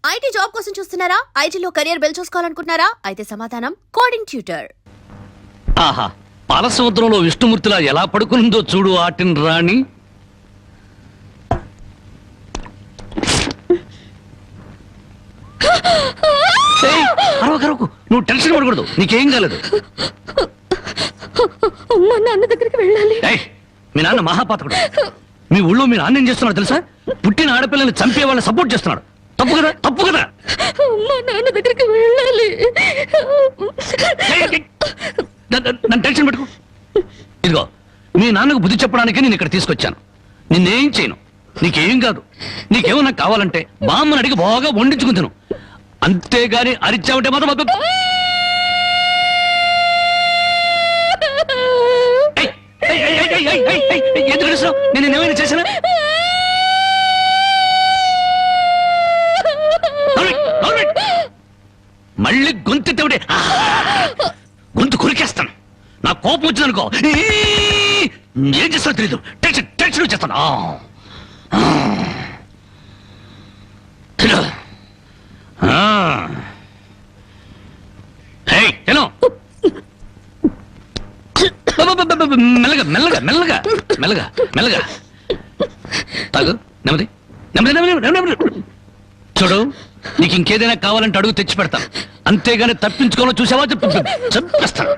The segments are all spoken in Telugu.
ఐటీ జాబ్ కోసం చూస్తున్నారా? ఐటీలో కెరియర్ బిల్డ్ చూసుకోవాలనుకుంటున్నారా? అయితే సమాధానం కోడింగ్ ట్యూటర్. ఆహా, పాలసముద్రంలో విష్ణుమూర్తిలా ఎలా పడుకుందో చూడు ఆటిన్ రాణి. నువ్వు టెన్షన్ పడకూడదు, నీకేం కాలేదు. నాన్న దగ్గరికి వెళ్ళాలి. మీ నాన్న మహాపాతకుడు. మీ ఊళ్ళో మీ నాన్న ఏం చేస్తున్నాడు తెలుసా? పుట్టిన ఆడపిల్లని చంపే వాళ్ళని సపోర్ట్ చేస్తున్నాడు. తప్పు కదా, తప్పు కదా. నాన్న దగ్గరికి వెళ్ళాలి. నన్ను టెన్షన్ పెట్టుకో. ఇదిగో, మీ నాన్నకు బుద్ధి చెప్పడానికి నేను ఇక్కడ తీసుకొచ్చాను. నిన్నేం చేయను, నీకేం కాదు. నీకేమన్నా కావాలంటే బామ్మని అడిగి బాగా వండించుకుని తిను. అంతేగాని అరిచావుంటే మాత్రం ఎందుకు అరుస్తున్నావు? నేను ఏమైనా చేశానా? మళ్ళీ గొంతెత్తే గొంతు కొరికేస్తాను. నా కోపం వచ్చిందనుకో ఏం చేస్తానో తెలీదు. టెన్షన్ టెన్షన్ వచ్చేస్తాను. మెల్లగా మెల్లగా మెల్లగా మెల్లగా మెల్లగా తాగు. నెమ్మది నెమ్మది నెమ్మది నెమ్మది. చూడు, నీకు ఇంకేదైనా కావాలంటే అడుగు తెచ్చి పెడతాను. అంతేగాని తప్పించుకోవాలో చూసావా చంపేస్తాను.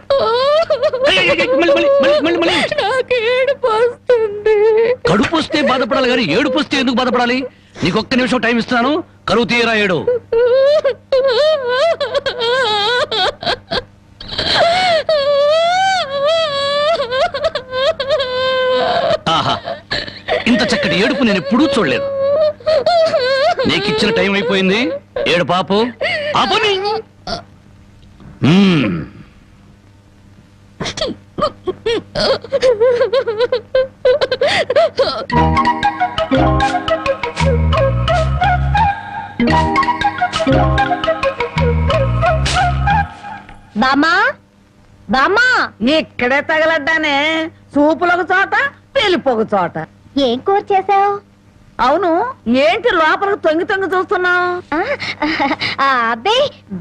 కడుపు వస్తే బాధపడాలి కానీ ఏడుపు వస్తే ఎందుకు బాధపడాలి? నీకు ఒక్క నిమిషం టైం ఇస్తున్నాను. కరువు తీయరా ఏడు. ఆహా, ఇంత చక్కటి ఏడుపు నేను ఎప్పుడూ చూడలేదు. నీకిచ్చిన టైం అయిపోయింది. ఏడు పాపు పాపని. బామా బామా, ఇక్కడే తగలడ్డానే. సూపులకు చోట, పెళ్లిపోక చోట. ఏం కూర చేసావు? అవును, ఏంటి లోపలకు తొంగి తొంగి చూస్తున్నావు? అబ్బే,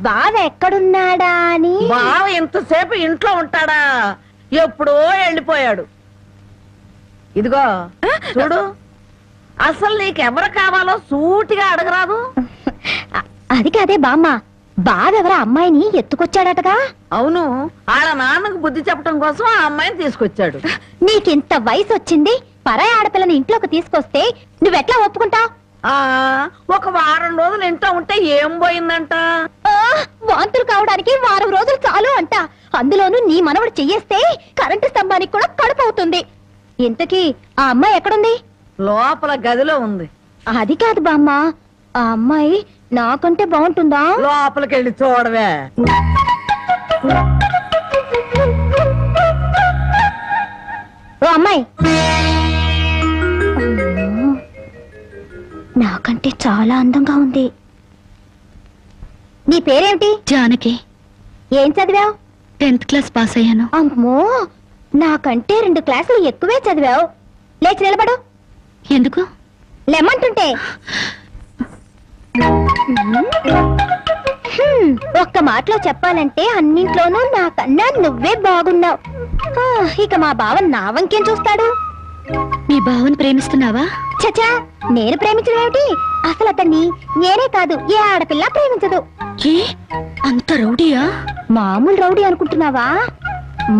బావ ఎక్కడున్నాడా అని. బావ ఇంతసేపు ఇంట్లో ఉంటాడా? ఎప్పుడో వెళ్ళిపోయాడు. ఇదిగో చూడు, అసలు నీకెవరు కావాలో సూటిగా అడగరాదు. అది కాదే బామ్మ, బావెవరా అమ్మాయిని ఎత్తుకొచ్చాడటగా? అవును, వాళ్ళ నాన్నకు బుద్ధి చెప్పడం కోసం ఆ అమ్మాయిని తీసుకొచ్చాడు. నీకింత వయసు వచ్చింది, పరాయి ఆడపిల్లని ఇంట్లోకి తీసుకొస్తే నువ్వెట్లా ఒప్పుకుంటావు? ఒక వారం రోజులు ఇంట్లో ఉంటే ఏం పోయిందంట? వాంతులు కావడానికి వారం రోజులు చాలు అంట. అందులోనూ నీ మనవడు చెయ్యేస్తే కరెంటు స్తంభానికి కూడా కడుపు అవుతుంది. ఇంతకీ ఆ అమ్మాయి ఎక్కడుంది? లోపల గదిలో ఉంది. అది కాదు బామ్మ, ఆ అమ్మాయి నాకంటే బాగుంటుందా? లోపలికి వెళ్ళి చూడవే. ఓ అమ్మాయి, నాకంటే చాలా అందంగా ఉంది. నీ పేరేమిటి? జానకి. ఏం చదివావు? 10th క్లాస్ పాస్ అయ్యాను. అమ్మో, నాకంటే 2 క్లాసులు ఎక్కువే చదివావు. లేచి నిలబడు. ఎందుకు? లెమ్మంటుంటే. ఒక్క మాటలో చెప్పాలంటే అన్నింట్లోనూ నాకన్నా నువ్వే బాగున్నావు. ఇక మా బావ నా వంకేం చూస్తాడు? మీ బావని ప్రేమిస్తున్నావా? చచా, నేను ప్రేమించడం ఏమిటి? అసలు అతన్ని నేనే కాదు, ఏ ఆడపిల్ల ప్రేమించదు. ఏ అంత రౌడీయా? మామూలు రౌడీ అనుకుంటున్నావా?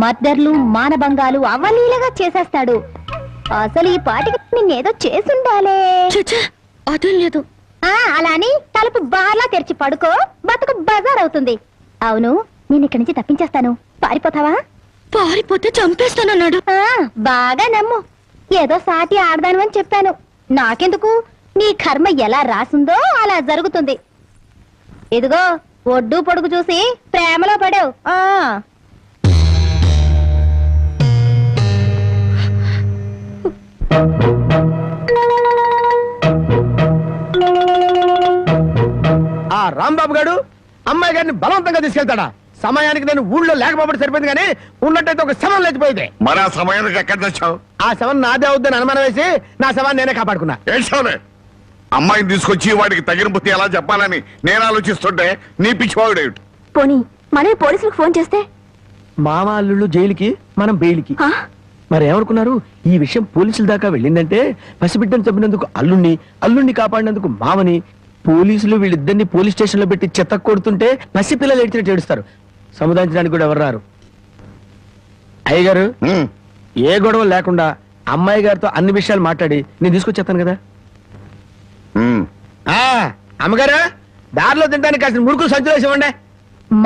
మద్దర్లు, మానభంగాలు అవలీలగా చేసేస్తాడు. అసలు ఈ పాటికి నిన్నేదో చేసుండాలే. చచ్చా, అదేం లేదు. అలా అని తలుపు బార్లా తెరిచి పడుకో, బతుకు బజార్ అవుతుంది. అవును, నేను ఇక్కడి నుంచి తప్పించేస్తాను. పారిపోతావా? పారిపోతే చంపేస్తానన్నాడు. బాగా నమ్ము. ఏదో సాటి ఆడదాను అని చెప్పాను. నాకెందుకు? నీ కర్మ ఎలా రాసుందో అలా జరుగుతుంది. ఇదిగో, ఒడ్డు పొడుగు చూసి ప్రేమలో పడావు. ఆ రాంబాబు గారు అమ్మాయి గారిని బలవంతంగా తీసుకెళ్తాడా? సమయానికి నేను ఊళ్ళో లేకపోతే సరిపోయింది, కానీ ఉన్నట్టయితే ఒక శవం లేచిపోయింది. మరి ఆ సమయానికి ఎక్కడ తెచ్చావు? ఆ శవం నాదే అవుద్దని అనుమానం వేసి నా శవాన్ని నేనే కాపాడుకున్నా. అమ్మాయిని తీసుకొచ్చి వాడికి తగిన బుద్ధి ఎలా చెప్పాలని నేను ఆలోచిస్తుంటే నీ పిచ్చివాడు ఏమిటి? పోనీ మనమే పోలీసులకు ఫోన్ చేస్తే మామ అల్లుళ్ళు జైలుకి మనం బెయిల్కి. ఆ? మరి ఏమనుకున్నారు? ఈ విషయం పోలీసుల దాకా వెళ్ళిందంటే పసిబిడ్డను చంపినందుకు అల్లుణ్ణి కాపాడినందుకు మామని, పోలీసులు వీళ్ళిద్దరిని పోలీస్ స్టేషన్ లో పెట్టి చెత్త కొడుతుంటే పసిపిల్లలు ఏడ్చినట్టు ఏడుస్తారు. సముదాయించడానికి కూడా ఎవరు రారు. అయ్యగారు, ఉమ్, ఏ గొడవ లేకుండా అమ్మాయి గారితో అన్ని విషయాలు మాట్లాడి నేను తీసుకొచ్చేస్తాను కదా. ఉమ్. అమ్మగారు, దారిలో తింటానికి కాసిన మురుకులు సంచులు వేసి ఇవ్వండి.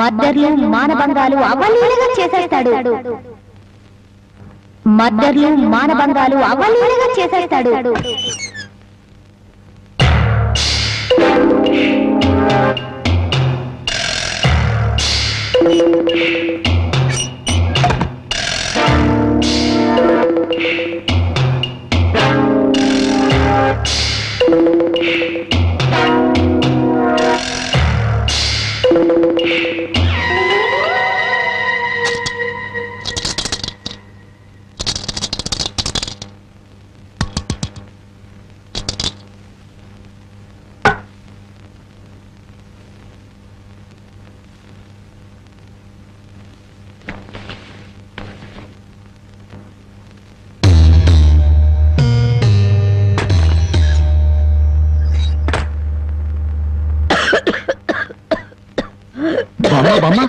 మద్దర్లు మానభంగాలు అవలీలగా చేసేస్తాడు. మద్దర్లు మానభంగాలు అవలీలగా చేసేస్తాడు. బామ్మ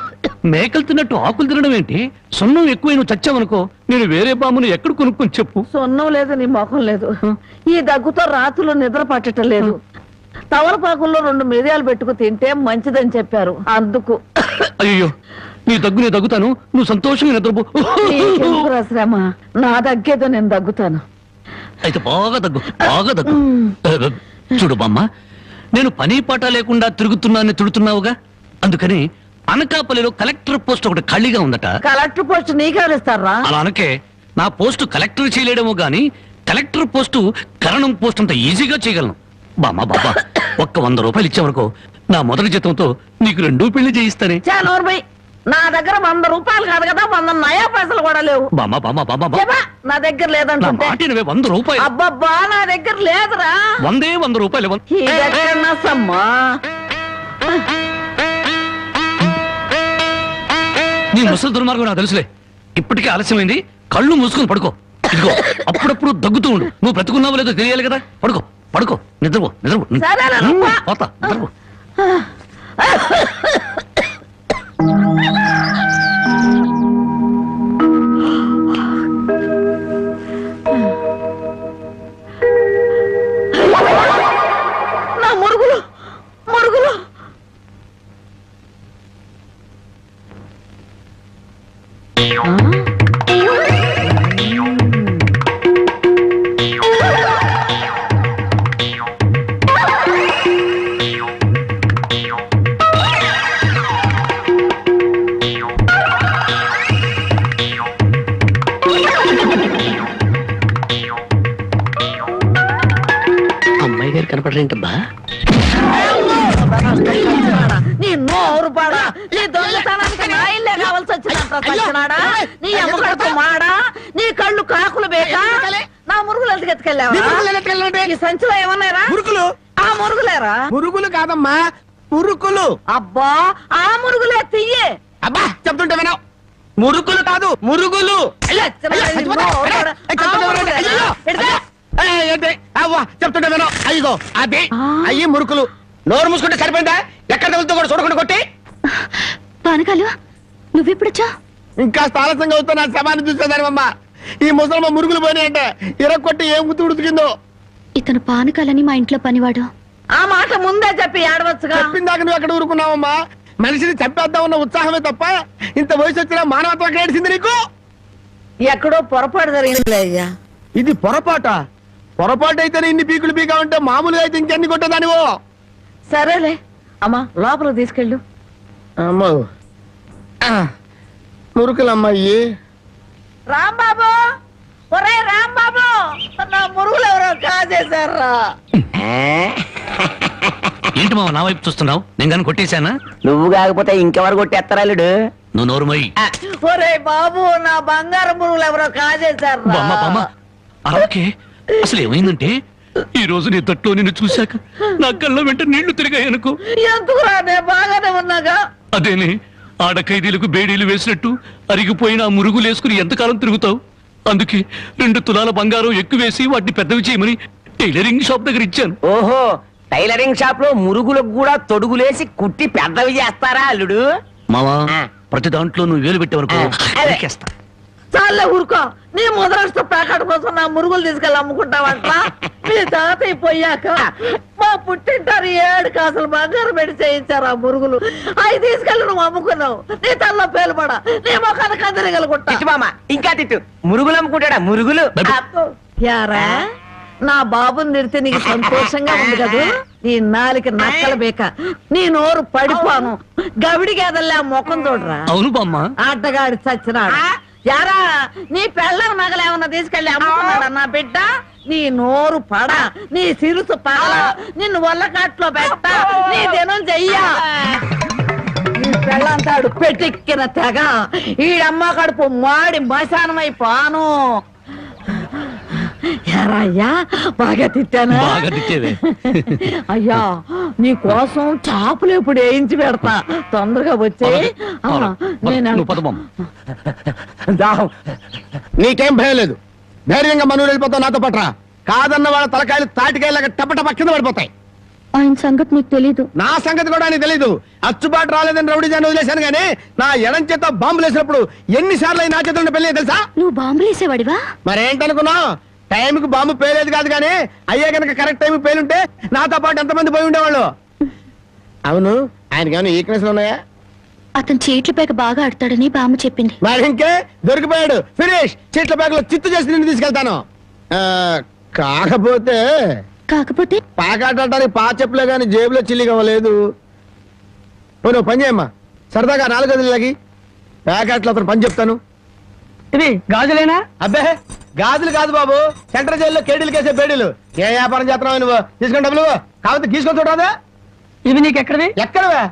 మేకలు తిన్నట్టు ఆకులు తినడం ఏంటి? సున్నం ఎక్కువ నువ్వు చచ్చావనుకో, నేను వేరే బామ్మను ఎక్కడ కొనుక్కొని చెప్పు. సొన్నం లేదు, నీ మొఖం లేదు. ఈ దగ్గుతో రాత్రులు నిద్ర పట్టడం లేదు. తవలపాకుల్లో 2 మిరియాలు పెట్టుకు తింటే మంచిదని చెప్పారు, అందుకు. అయ్యో, నీ దగ్గు నేను దగ్గుతాను, నువ్వు సంతోషంగా నిద్రపో. నీకెందుకురా శ్రమ? నా దగ్గేదో నేను దగ్గుతాను. అయితే బాగా దగ్గు. చూడు బామ్మ, నేను పని పాట లేకుండా తిరుగుతున్నానని తిడుతున్నావుగా, అందుకని అనకాపల్లిలో కలెక్టర్ పోస్ట్ ఒకటి ఖాళీగా ఉందట. కలెక్టర్ పోస్ట్ నీకెవరిస్తారా? అలా అనకే, నా పోస్టు కలెక్టర్ చేయలేడేమో గాని కలెక్టర్ పోస్టు కరణం పోస్ట్ అంత ఈజీగా చేయగలను. బామ్మ ఒక్క 100 రూపాయలు ఇచ్చావనుకో, నా మొదటి జీతంతో నీకు 2 పెళ్లి చేయిస్తానే. చానోర్బై, నా దగ్గర 100 రూపాయలు కాదు కదా, 100 నయా పైసలు కూడా లేవు. బామ్మ ఏమా, నా దగ్గర నా లేదంటుంటే. మాట వినవే, 100 రూపాయలు. అబ్బబ్బా, నా దగ్గర లేదురా. 100 రూపాయలు. ఇదెక్కడన్నా సమ్మా? నీ ముసలి దుర్మార్గం నాకు తెలుసులే. ఇప్పటికే ఆలస్యమైంది, కళ్ళు మూసుకొని పడుకో. ఇదిగో, అప్పుడప్పుడు దగ్గుతూ ఉండు. నువ్వు బ్రతుకున్నావో లేదో తెలియాలి కదా. పడుకో, నిద్రపో. సరేనా, రమ్మా. పోతా, నిద్రపో. నా మురుగులు. అమ్మాయి గారు కనపడరేంటబ్బా? నీ నోరు పాడా, నీ దొంగతనానికి నా ఇల్లే కావాల్సి వచ్చిందంట. సచ్చినాడా, నీ అమ్మకడుపు మాడా, నీ కళ్ళు కాకులు బేకా. నా మురుగులు ఎందుకు ఎత్తుకెళ్ళావా? ఈ సంచిలో ఏమన్నారా? మురుకులు. ఆ మురుగులేరా? మురుగులు కాదమ్మా, మురుకులు. అబ్బా, ఆ మురుగులే తియ్యే. అబ్బా, చెప్తుంటే వినవు. మురుకులు కాదు, మురుగులు. చెప్తుంటే వినవు. అయ్యో, అది అయ్యి మురుకులు. నోరు మూసుకుంటే సరిపోయిందా? ఎక్కడ తగులుతో కూడా చూడకుండా కొట్టి. పానకాలు నువ్వెప్పుడొచ్చా? ఇంకా ఆలస్యంగా అవుతా నా శవాన్ని చూసేదానివమ్మ. ఈ ముసలమ్మ మురుగులు పోయినాయంటే ఇరక్కొట్టి ఏం గుర్తు ఉడుతుందో. ఇతను పానకాలని మా ఇంట్లో పనివాడు. ఆ మాట ముందే చెప్పి ఏడవచ్చుగా. చెప్పిందాక నువ్వు ఎక్కడ ఊరుకున్నావమ్మా? మనిషిని చంపేద్దాం ఉన్న ఉత్సాహమే తప్ప ఇంత వయసు వచ్చినా మానవత్వం ఎక్కడ ఏడిసింది నీకు? ఎక్కడో పొరపాటు జరిగిందిలే అయ్యా. ఇది పొరపాటు అయితేనే ఇన్ని పీకులు పీకా ఉంటే మామూలుగా అయితే ఇంకెన్ని కొట్టేదానివో. సరేలే అమ్మా, లోపల తీసుకెళ్ళు. అమ్మో, మురుకులమ్మాయి. రాంబాబు, ఒరే రాంబాబు, నా మురుగులు ఎవరో కాజేశారా? ఏంటి మావ నా వైపు చూస్తున్నావు? నేను కానీ కొట్టేశానా? నువ్వు కాకపోతే ఇంకెవరు కొట్టేస్తారాలుడు? నువ్వు నోరుమోయి. ఒరే బాబు, నా బంగారు మురుగులు ఎవరో కాజేశారా? బామ్మ అలాగే అసలు ఏమైందంటే ఈ రోజు నీ తట్లో నిన్ను చూశాక నా కళ్ళ వెంట నీళ్లు తిరిగాయనుకో. ఎందుకురా నేను బాగానే ఉన్నాగా. అదేనే ఆడ ఖైదీలకు బేడీలు వేసినట్టు అరిగిపోయిన ఆ మురుగులు వేసుకుని ఎంతకాలం తిరుగుతావు? అందుకే 2 తులాల బంగారం ఎక్కువేసి వాటిని పెద్దవి చేయమని టైలరింగ్ షాప్ దగ్గర ఇచ్చాను. ఓహో, టైలరింగ్ షాప్ లో మురుగులకు కూడా తొడుగులేసి కుట్టి పెద్దవి చేస్తారా అల్లుడు? మావా ఆ. ప్రతి దాంట్లో నువ్వు వేలు పెట్టేవరకు నరికేస్తా. చాలే ఊరుకో. నీ ముద్రష్ట ప్యాకెట్ కోసం నా మురుగులు తీసుకెళ్ళి అమ్ముకుంటావంట. మీ తాతయ్య పోయాక మా పుట్టింటారు 7 కాసులు బంగారం పెట్టి చేయించారు ఆ మురుగులు. అవి తీసుకెళ్ళి నువ్వు అమ్ముకున్నావు. నీ తల్లో పేలుపడ, నీ మొఖాన్ని కందరగలుగుంటా. తిట్టు మామ, ఇంకా తిట్టు. మురుగులు అమ్ముకుంటాడా? మురుగులు. యారా, నా బాబుని నిడితే నీకు సంతోషంగా ఉంది కదూ? నీ నాలికి నక్కలు బేక, నీ నోరు పడిపోను. గవిడి గేదల్లా ముఖం చూడరా. అవును బామ్మ. ఆటగాడి చచ్చినాడు. యారా, నీ పెళ్ళం నగలేమన్నా తీసుకెళ్ళి అమ్ముకున్నాడా నా బిడ్డ? నీ నోరు పడ, నీ సిరుసు పగల, నిన్ను వల్లకాట్లో పెట్ట, నీ దినం చెయ్యా. నీ పెళ్ళంతాడు పెట్టెక్కిన తెగ, ఈడమ్మ కడుపు మాడి మశానమైపోను. యారా అయ్యా, బాగా తిట్టానా? బాగా తిట్టేవే. అయ్యా, నీ కోసం చాపులు ఇప్పుడు వేయించి పెడతా. తొందరగా వచ్చే. నువ్వు పద బామ్మ. నీకేం భయం లేదు, ధైర్యంగా మనూరు వెళ్ళిపోతావు. నాతో పట్రా. కాదన్న వాళ్ళ తలకాయలు తాటికాయలాగా టపటప కింద పడిపోతాయి. ఆయన సంగతి నీకు తెలీదు. నా సంగతి కూడా నీకు తెలీదు. అచ్చుబాటు రాలేదని రౌడీ జాన్ వదిలేశాను గానీ నా ఎడం చేత బాంబులు వేసినప్పుడు ఎన్నిసార్లు నా చేతుల్లో పెళ్ళి తెలుసా? నువ్వు బాంబులు వేసేవాడివా? మరేంటనుకున్నావు? టైంకి బాంబు పేలేదు కాదు కానీ అయ్యే కనుక కరెక్ట్ టైం పేలుంటే నాతో పాటు ఎంతమంది పోయి ఉండేవాళ్ళు. అవును, ఆయనకి ఏమైనా ఈక్నెస్ ఉన్నాయా? అతను చీట్ల పేక బాగా ఆడతాడని బామ్మ చెప్పింది. మరి ఇంకే దొరికిపోయాడు. ఫినిష్. చీట్ల బ్యాగ్ లో చిత్తు చేసి నిన్ను తీసుకెళ్తాను. కాకపోతే పాకాటానికి పా చెప్పులే గాని జేబులో చిల్లిగా లేదు. నువ్వు పని చేయమ్మా, సరదాగా 4 గదులకి ప్యాకెట్లు అతను పని చెప్తాను. ఇది గాజులేనా? అబ్బే గాజులు కాదు బాబు, సెంట్రల్ జైల్లో కేడీలు కేసే బేడీలు. ఏ వ్యాపారం చేస్తున్నావు నువ్వు? తీసుకుని డబ్బులు కాకపోతే తీసుకొని చూడరాదా? ఇవి నీకు ఎక్కడవి? ఎక్కడవే?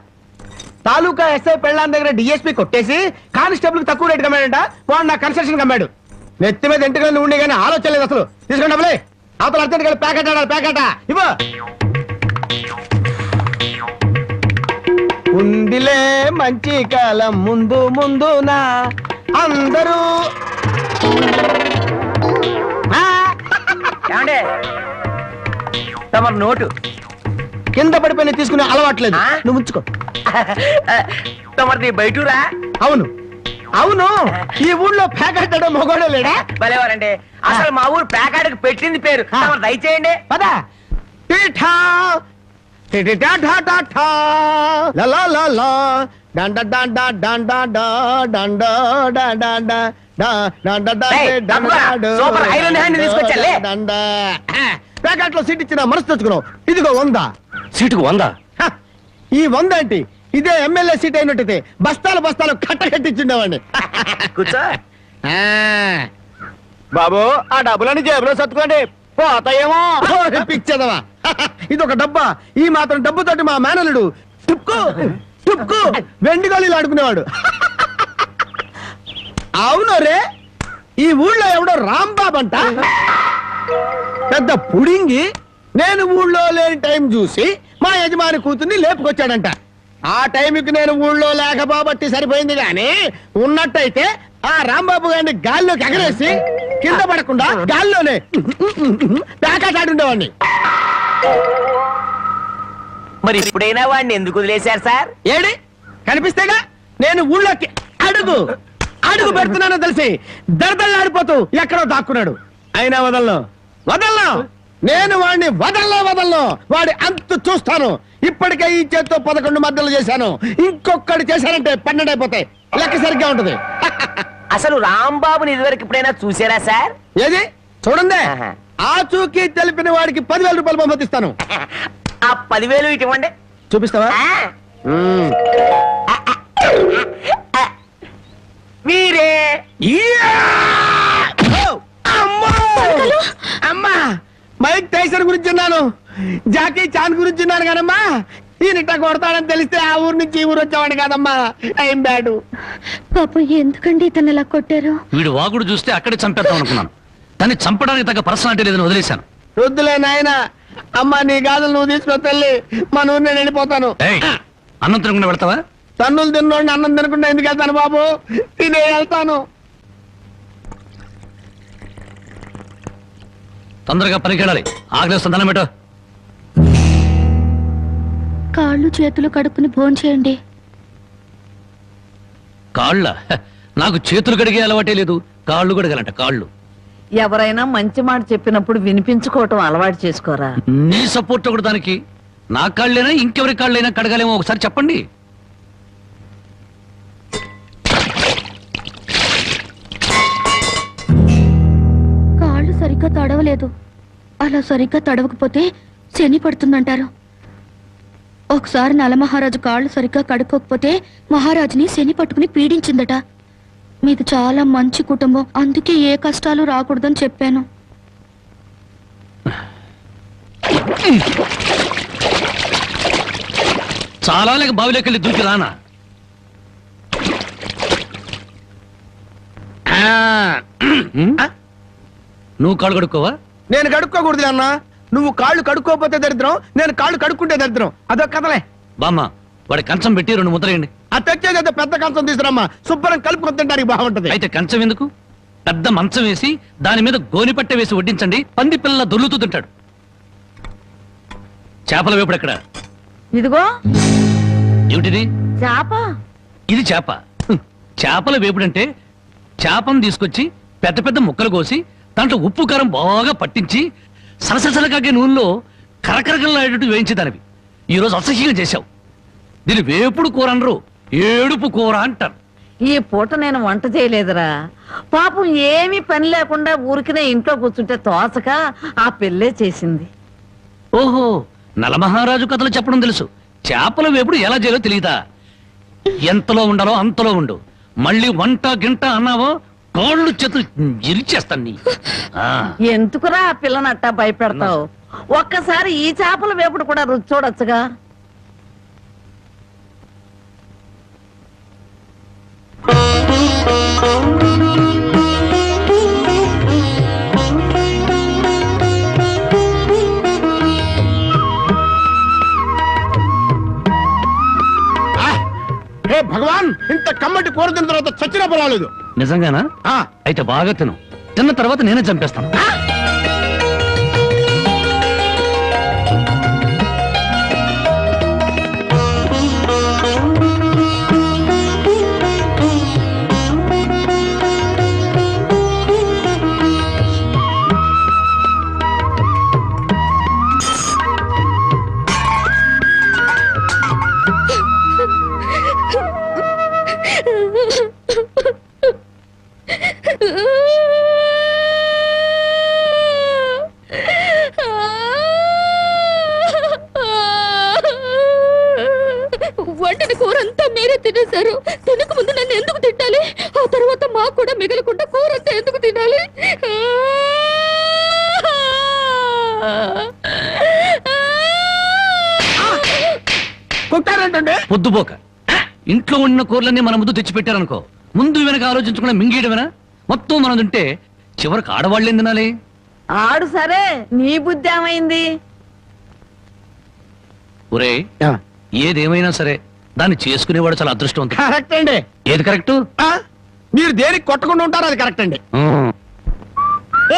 తాలూకా ఎస్ఐ పెళ్ళాన్ దగ్గర డిఎస్పీ కొట్టేసి కానిస్టేబుల్ కు తక్కువ రేటు కమ్మాడంట. వాడు నా కన్స్ట్రక్షన్ కమ్మాడు. నెత్తి మీద ఎంటుకలు ఉండి కానీ ఆలోచన లేదు అసలు. తీసుకుని డబ్బులే. అవతల అర్జెంట్ కలిసి ప్యాకెట్ ఆడాలి. ప్యాకెట్ ఇవ్వ. ఉందిలే మంచి కాలం ముందు ముందునా అందరూ. ఏమండే తమరు నోటు కింద పడిపోయిన తీసుకునే అలవాట్లేదు. నువ్వు ఉంచుకో. తమరిది బయటూరా? అవును అవును, ఈ ఊళ్ళో ప్యాకెట్ మొగోడే లేడా? భలేవారండి. అసలు మా ఊరు ప్యాకాడికి పెట్టింది పేరు. తమరు దయచేయండి. పదా. టీఠా టిటిటా ఠా ఠా ఠా లా లా లా లా డండ డండ డండ డా డండ డండ డా డండ డా ఏయ్, తప్పురా. సూపర్ ఐరన్ హ్యాండ్ తీసుకొచ్చాలే. డండ. ప్యాకెట్ లో సీట్ ఇచ్చిన మనసు తెచ్చుకున్నావు. ఇదిగో 100. సీటుకు 100? హ, ఈ 100 ఏంటి? ఇదే ఎమ్మెల్యే సీట్ అయినట్టయితే బస్తాలు బస్తాలు కట్టించుండేవాడిని. కూర్చో. బాబు, ఆ డబ్బులని జేబులో సర్దుకోండి, పోతాయేమో. పిచ్చదవా, ఇది ఒక డబ్బా. ఈ మాత్రం డబ్బుతోటి మా మేనలుడు టుక్కు టుక్కు వెండి గోళీలు ఆడుకునేవాడు. అవును రే, ఈ ఊళ్ళో ఎవడో రాంబాబు అంట పెద్ద పుడింగి. నేను ఊళ్ళో లేని టైం చూసి మా యజమాని కూతుర్ని లేపుకొచ్చాడంట. ఆ టైంకి నేను ఊళ్ళో లేకపోబట్టి సరిపోయింది గాని ఉన్నట్టయితే ఆ రాంబాబు గారిని గాల్లోకి ఎగరేసి కింద పడకుండా గాల్లోనే ప్యాకెట్ ఆడుండేవాడిని. మరి ఇప్పుడైనా వాడిని ఎందుకు వదిలేశారు సార్? ఏడి కనిపిస్తేగా నేను ఊళ్ళోకి అడుగు అడుగు పెడుతున్నానో తెలిసి దడదళ్ళాడిపోతూ ఎక్కడో దాక్కున్నాడు. అయినా వదలను. నేను వాడిని వదలను. వాడి అంతు చూస్తాను. ఇప్పటికే ఈ చేత్తో 11 మద్దలు చేశాను. ఇంకొకటి చేశానంటే 12 అయిపోతాయి. లెక్క సరిగ్గా ఉంటది. అసలు రాంబాబుని ఇదివరకు ఎప్పుడైనా చూసారా సార్? ఏది చూడండి. ఆహా. ఆ చూకి తెలిపిన వాడికి 10,000 రూపాయలు పంపిస్తాను. ఆ 10,000 ఇటు ఇవ్వండి. చూపిస్తావా? మీరే. అమ్మా, మైక్ టైసన్ గురించి విన్నాను, జాకీ చాన్ గురించి విన్నాను కానమ్మా, ఈయనిట్ట కొడతాడని తెలిస్తే ఆ ఊరు నుంచి ఈ ఊరు వచ్చేవాడు కాదమ్మా. Time bad. పాపం ఎందుకండి ఇతను ఇలా కొట్టారు? వీడు వాగుడు చూస్తే అక్కడే చంపేద్దాం అనుకున్నాను, కానీ చంపడానికి తగ్గ పర్సనాలిటీ లేదని వదిలేశాను. వద్దులే నాయన. అమ్మా నీ గాజులు నువ్వు తీసుకొ తల్లి, మన ఊరు నేను వెళ్ళిపోతాను. ఏయ్, అన్నం తినకుండా వెళ్తావా? తన్నులు తిన్నోడిని అన్నం తినకుండా ఎందుకు వెళ్తాను బాబు, తినే వెళ్తాను. తొందరగా పనికి వెళ్ళాలి. ఆకలిస్తుంది, అన్నం పెట్టు. కాళ్ళు చేతులు కడుక్కుని భోంచేయండి. కాళ్ళ నాకు చేతులు కడిగే అలవాటే లేదు, కాళ్ళు కడగాలంట. కాళ్ళు ఎవరైనా మంచి మాట చెప్పినప్పుడు వినిపించుకోవటం అలవాటు చేసుకోరా. నీ సపోర్ట్ ఒకటి దానికి. నా కాళ్ళైనా ఇంకెవరి కాళ్ళైనా కడగాలేమో ఒకసారి చెప్పండి. కాళ్ళు సరిగ్గా తడవలేదు. అలా సరిగ్గా తడవకపోతే శని పడుతుందంటారు. ఒకసారి నలమహారాజు కాళ్ళు సరిగ్గా కడుక్కోకపోతే మహారాజుని శని పట్టుకుని పీడించిందట. మీది చాలా మంచి కుటుంబం, అందుకే ఏ కష్టాలు రాకూడదని చెప్పాను. చాలా లేక బావిలోకి వెళ్ళి దూకి రానా? నువ్వు కాళ్ళు కడుక్కోవా? నేను కడుక్కోకూడదు అన్న. నువ్వు కాళ్ళు కడుక్కోపోతే దరిద్రం, నేను కాళ్ళు కడుక్కుంటే దరిద్రం. అదొక కథలే. బామ్మ, వాడి కంచం పెట్టి 2 ముద్రయండి. ఆ తెచ్చేది పెద్ద కంచం తీసుకురమ్మా, శుభ్రం కలుపుకొని తింటానికి బాగుంటది. అయితే కంచం ఎందుకు, పెద్ద మంచం వేసి దాని మీద గోనిపట్ట వేసి వడ్డించండి. పంది పిల్ల దొర్లుతూ తింటాడు. చేపల వేపుడు ఎక్కడ? ఇదిగో ఏమిటిది? చేప. ఇది చేప. చేపల వేపుడంటే చేపను తీసుకొచ్చి పెద్ద పెద్ద ముక్కలు కోసి దాంట్లో ఉప్పు కారం బాగా పట్టించి సలసలకాగే నూనెలో కరకరకలాడేటట్టు వేయించేదానివి. ఈరోజు అసహ్యంగా చేశావు. దీని వేపుడు కూర అనరు, ఏడుపు కూర అంటారు. ఈ పూట నేను వంట చేయలేదురా. పాపం ఏమీ పని లేకుండా ఊరికినే ఇంట్లో కూర్చుంటే తోసక ఆ పెళ్ళే చేసింది. ఓహో, నలమహారాజు కథలు చెప్పడం తెలుసు, చేపల వేపుడు ఎలా చేయాలో తెలియదా? ఎంతలో ఉండాలో అంతలో ఉండు. మళ్ళీ వంట గింట అన్నావో కాళ్ళు చేతులు ఇరిచేస్తాను నీ. ఎందుకురా ఆ పిల్లనట్టా భయపెడతావు? ఒక్కసారి ఈ చేపల వేపుడు కూడా రుచి చూడొచ్చుగా. హే భగవాన్, ఇంత కమ్మటి కూర తిన్న తర్వాత చచ్చినా పర్వాలేదు. నిజంగానా? అయితే బాగా తిను. తిన్న తర్వాత నేనే చంపేస్తాను. వండిన కూర అంతా మీరే తినేశారు. తినక ముందు నన్ను ఎందుకు తిట్టాలి? ఆ తర్వాత మాకు కూడా మిగలకుండా కూర అంతా ఎందుకు తినాలి? కొట్టారంటే పొద్దుపోక ఇంట్లో ఉన్న కూరలన్నీ మన ముందు తెచ్చిపెట్టారనుకో, ముందు వెనక ఆలోచించకుండా మింగేయడమేనా? మొత్తం మనం తింటే చివరికి ఆడవాళ్ళేం తినాలి? ఆడు సరే, నీ బుద్ధి ఏమైంది? ఒరే, ఏదేమైనా సరే దాన్ని చేసుకునేవాడు చాలా అదృష్టవంతుడు. కరెక్ట్ అండి. ఏది కరెక్ట్? మీరు దేనికి కొట్టకుండా ఉంటారో అది కరెక్ట్ అండి.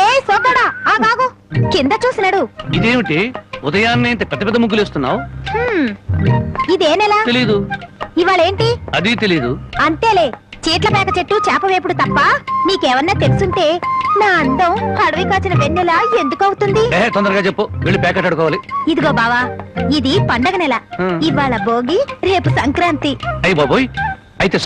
ఏ సోదడా ఆ బాగు కింద చూసినాడు. ఇదేమిటి ఉదయాన్నే ఇంత పెద్ద పెద్ద ముగ్గులు వేస్తున్నావు? ఇదే నెల తెలీదు. ఇవాళేంటి? అది తెలీదు. అంతేలే, చీట్ల పేక చెట్టు చేప వేపుడు తప్ప నీకేమన్నా తెలుసుంటే నా అందం అడవి కాచిన వెన్నెల ఎందుకు అవుతుంది? తొందరగా చెప్పు, వెళ్ళి ప్యాకెట్ అడుకోవాలి. ఇదిగో బావా, ఇది పండగ నెల. ఇవాళ భోగి, రేపు సంక్రాంతి. అయ్యి బాబోయ్, అయితే